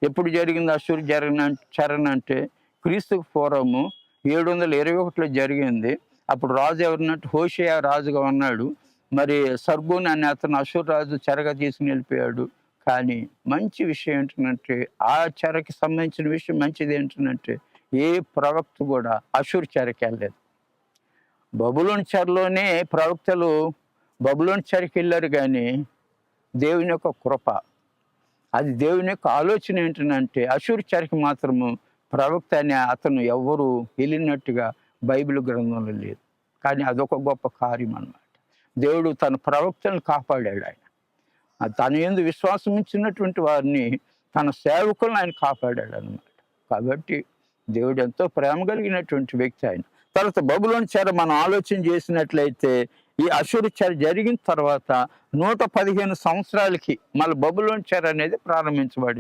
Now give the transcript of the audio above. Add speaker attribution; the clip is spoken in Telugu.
Speaker 1: ఎప్పుడు జరిగింది అశ్షూరు చెరణ అంటే క్రీస్తుకు పూర్వము 721లో జరిగింది. అప్పుడు రాజు ఎవరినంటే హోషేయ రాజుగా ఉన్నాడు. మరి సర్గోన్ అనే అతను అశ్షూరు రాజు చెరగా తీసుకుని వెళ్ళిపోయాడు. కానీ మంచి విషయం ఏంటంటే ఆ చెరకి సంబంధించిన విషయం మంచిది ఏంటంటే ఏ ప్రవక్త కూడా అశ్షూరు చెరకి వెళ్ళలేదు. బబులోను చెరలోనే ప్రవక్తలు బబులోను చెరకి వెళ్ళారు. కానీ దేవుని యొక్క కృప, అది దేవుని యొక్క ఆలోచన ఏంటంటే అశ్షూరు చెరకి మాత్రము ప్రవక్త అనే అతను ఎవరు వెళ్ళినట్టుగా బైబిల్ గ్రంథంలో లేదు. కానీ అదొక గొప్ప కార్యం అన్నమాట. దేవుడు తన ప్రవక్తలను కాపాడాడు. ఆయన తన యందు విశ్వాసం ఇచ్చినటువంటి వారిని, తన సేవకులను ఆయన కాపాడాడు అన్నమాట. కాబట్టి దేవుడు ఎంతో ప్రేమ కలిగినటువంటి వ్యక్తి ఆయన. తర్వాత బబులోను చెర మనం ఆలోచన చేసినట్లయితే ఈ అశ్షూరు చెర జరిగిన తర్వాత 115 సంవత్సరాలకి మళ్ళీ బబులోను చెర అనేది ప్రారంభించబడింది.